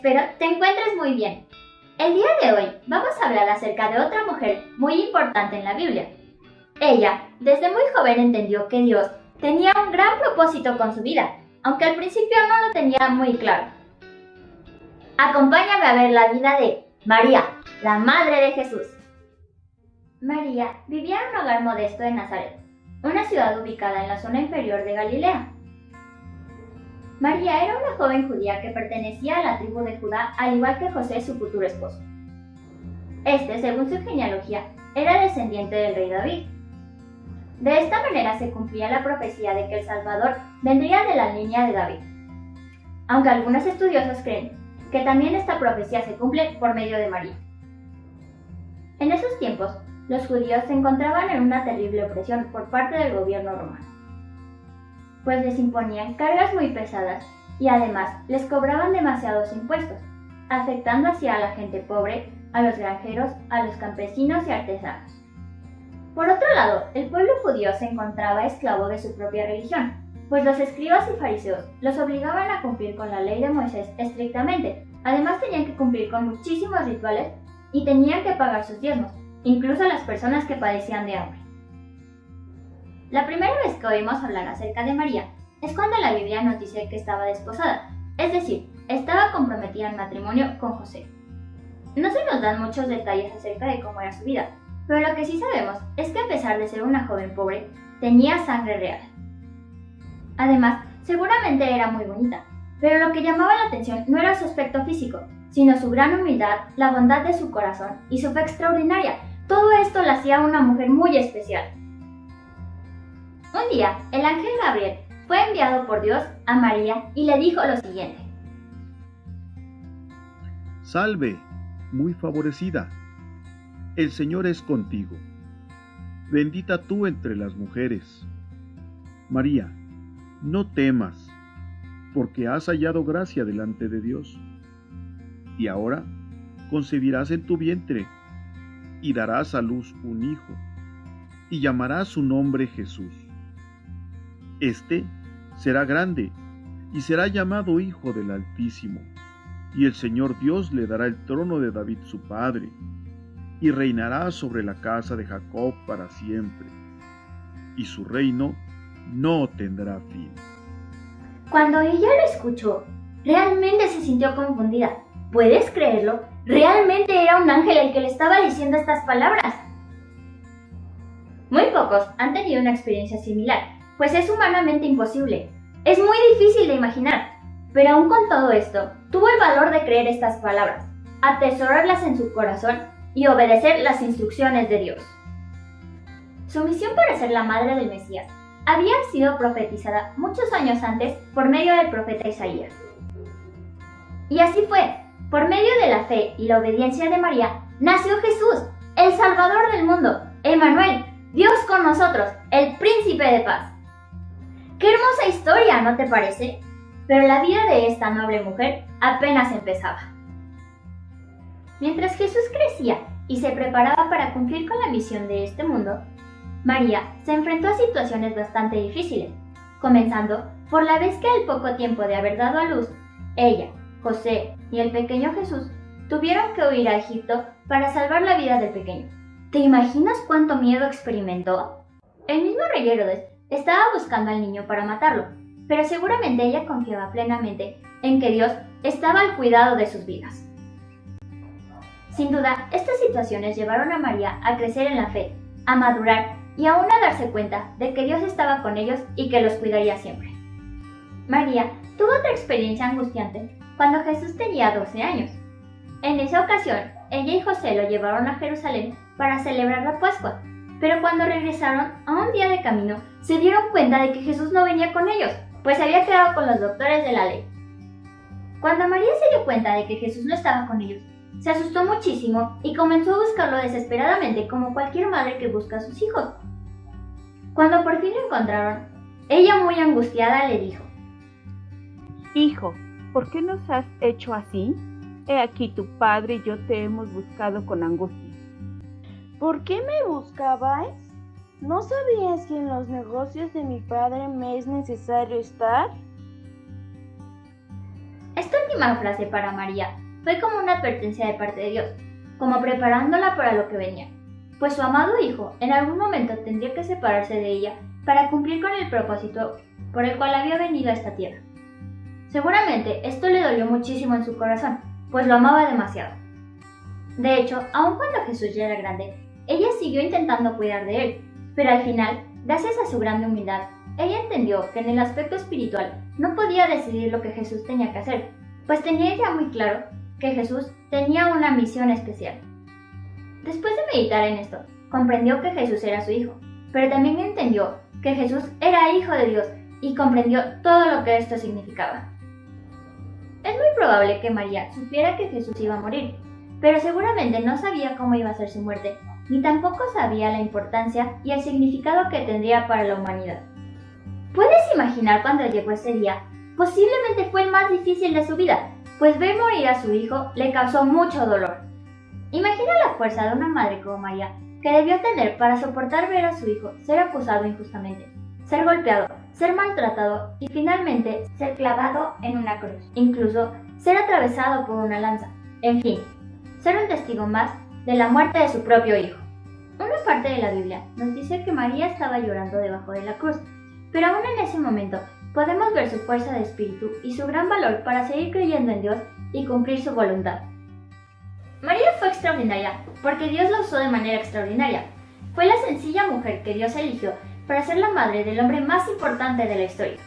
Espero te encuentres muy bien. El día de hoy vamos a hablar acerca de otra mujer muy importante en la Biblia. Ella, desde muy joven entendió que Dios tenía un gran propósito con su vida, aunque al principio no lo tenía muy claro. Acompáñame a ver la vida de María, la madre de Jesús. María vivía en un hogar modesto en Nazaret, una ciudad ubicada en la zona inferior de Galilea. María era una joven judía que pertenecía a la tribu de Judá, al igual que José, su futuro esposo. Este, según su genealogía, era descendiente del rey David. De esta manera se cumplía la profecía de que el Salvador vendría de la línea de David. Aunque algunos estudiosos creen que también esta profecía se cumple por medio de María. En esos tiempos, los judíos se encontraban en una terrible opresión por parte del gobierno romano, pues les imponían cargas muy pesadas y además les cobraban demasiados impuestos, afectando así a la gente pobre, a los granjeros, a los campesinos y artesanos. Por otro lado, el pueblo judío se encontraba esclavo de su propia religión, pues los escribas y fariseos los obligaban a cumplir con la ley de Moisés estrictamente. Además tenían que cumplir con muchísimos rituales y tenían que pagar sus diezmos, incluso las personas que padecían de hambre. La primera vez que oímos hablar acerca de María es cuando la Biblia nos dice que estaba desposada, es decir, estaba comprometida en matrimonio con José. No se nos dan muchos detalles acerca de cómo era su vida, pero lo que sí sabemos es que a pesar de ser una joven pobre, tenía sangre real. Además, seguramente era muy bonita, pero lo que llamaba la atención no era su aspecto físico, sino su gran humildad, la bondad de su corazón y su fe extraordinaria. Todo esto la hacía una mujer muy especial. Un día, el ángel Gabriel fue enviado por Dios a María y le dijo lo siguiente: Salve, muy favorecida, el Señor es contigo. Bendita tú entre las mujeres. María, no temas, porque has hallado gracia delante de Dios. Y ahora concebirás en tu vientre y darás a luz un hijo, y llamarás su nombre Jesús. Este será grande y será llamado Hijo del Altísimo, y el Señor Dios le dará el trono de David su padre, y reinará sobre la casa de Jacob para siempre, y su reino no tendrá fin. Cuando ella lo escuchó, realmente se sintió confundida. ¿Puedes creerlo? Realmente era un ángel el que le estaba diciendo estas palabras. Muy pocos han tenido una experiencia similar, pues es humanamente imposible. Es muy difícil de imaginar, pero aún con todo esto, tuvo el valor de creer estas palabras, atesorarlas en su corazón y obedecer las instrucciones de Dios. Su misión para ser la madre del Mesías había sido profetizada muchos años antes por medio del profeta Isaías. Y así fue, por medio de la fe y la obediencia de María, nació Jesús, el Salvador del mundo, Emmanuel, Dios con nosotros, el Príncipe de Paz. ¡Qué hermosa historia!, ¿no te parece? Pero la vida de esta noble mujer apenas empezaba. Mientras Jesús crecía y se preparaba para cumplir con la misión de este mundo, María se enfrentó a situaciones bastante difíciles, comenzando por la vez que al poco tiempo de haber dado a luz, ella, José y el pequeño Jesús tuvieron que huir a Egipto para salvar la vida del pequeño. ¿Te imaginas cuánto miedo experimentó? El mismo rey Herodes estaba buscando al niño para matarlo, pero seguramente ella confiaba plenamente en que Dios estaba al cuidado de sus vidas. Sin duda, estas situaciones llevaron a María a crecer en la fe, a madurar y aún a darse cuenta de que Dios estaba con ellos y que los cuidaría siempre. María tuvo otra experiencia angustiante cuando Jesús tenía 12 años. En esa ocasión, ella y José lo llevaron a Jerusalén para celebrar la Pascua, pero cuando regresaron a un día de camino, se dieron cuenta de que Jesús no venía con ellos, pues se había quedado con los doctores de la ley. Cuando María se dio cuenta de que Jesús no estaba con ellos, se asustó muchísimo y comenzó a buscarlo desesperadamente como cualquier madre que busca a sus hijos. Cuando por fin lo encontraron, ella muy angustiada le dijo: Hijo, ¿por qué nos has hecho así? He aquí tu padre y yo te hemos buscado con angustia. ¿Por qué me buscabais? ¿No sabías que en los negocios de mi padre me es necesario estar? Esta última frase para María fue como una advertencia de parte de Dios, como preparándola para lo que venía, pues su amado hijo en algún momento tendría que separarse de ella para cumplir con el propósito por el cual había venido a esta tierra. Seguramente esto le dolió muchísimo en su corazón, pues lo amaba demasiado. De hecho, aun cuando Jesús ya era grande, ella siguió intentando cuidar de él, pero al final, gracias a su grande humildad, ella entendió que en el aspecto espiritual no podía decidir lo que Jesús tenía que hacer, pues tenía ya muy claro que Jesús tenía una misión especial. Después de meditar en esto, comprendió que Jesús era su hijo, pero también entendió que Jesús era hijo de Dios y comprendió todo lo que esto significaba. Es muy probable que María supiera que Jesús iba a morir, pero seguramente no sabía cómo iba a ser su muerte, ni tampoco sabía la importancia y el significado que tendría para la humanidad. ¿Puedes imaginar cuando llegó ese día? Posiblemente fue el más difícil de su vida, pues ver morir a su hijo le causó mucho dolor. Imagina la fuerza de una madre como María, que debió tener para soportar ver a su hijo ser acusado injustamente, ser golpeado, ser maltratado y finalmente ser clavado en una cruz, incluso ser atravesado por una lanza, en fin, ser un testigo más de la muerte de su propio hijo. Una parte de la Biblia nos dice que María estaba llorando debajo de la cruz, pero aún en ese momento podemos ver su fuerza de espíritu y su gran valor para seguir creyendo en Dios y cumplir su voluntad. María fue extraordinaria porque Dios la usó de manera extraordinaria. Fue la sencilla mujer que Dios eligió para ser la madre del hombre más importante de la historia.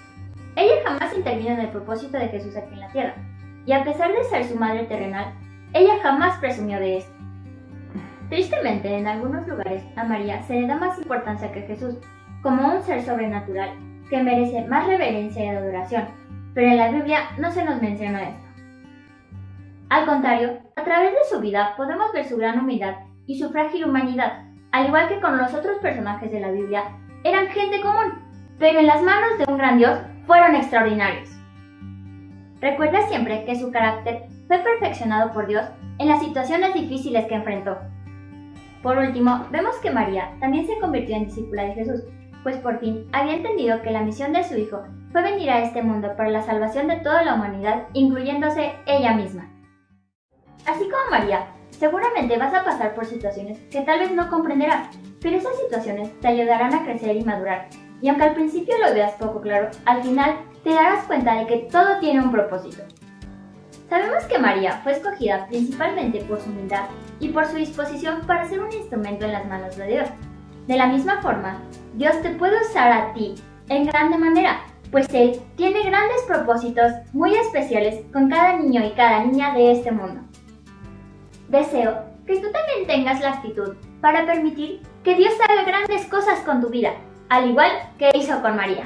Ella jamás intervino en el propósito de Jesús aquí en la tierra, y a pesar de ser su madre terrenal, ella jamás presumió de esto. Tristemente, en algunos lugares a María se le da más importancia que Jesús, como un ser sobrenatural que merece más reverencia y adoración, pero en la Biblia no se nos menciona esto. Al contrario, a través de su vida podemos ver su gran humildad y su frágil humanidad, al igual que con los otros personajes de la Biblia, eran gente común, pero en las manos de un gran Dios fueron extraordinarios. Recuerda siempre que su carácter fue perfeccionado por Dios en las situaciones difíciles que enfrentó. Por último, vemos que María también se convirtió en discípula de Jesús, pues por fin había entendido que la misión de su hijo fue venir a este mundo para la salvación de toda la humanidad, incluyéndose ella misma. Así como María, seguramente vas a pasar por situaciones que tal vez no comprenderás, pero esas situaciones te ayudarán a crecer y madurar, y aunque al principio lo veas poco claro, al final te darás cuenta de que todo tiene un propósito. Sabemos que María fue escogida principalmente por su humildad y por su disposición para ser un instrumento en las manos de Dios. De la misma forma, Dios te puede usar a ti en grande manera, pues Él tiene grandes propósitos muy especiales con cada niño y cada niña de este mundo. Deseo que tú también tengas la actitud para permitir que Dios haga grandes cosas con tu vida, al igual que hizo con María.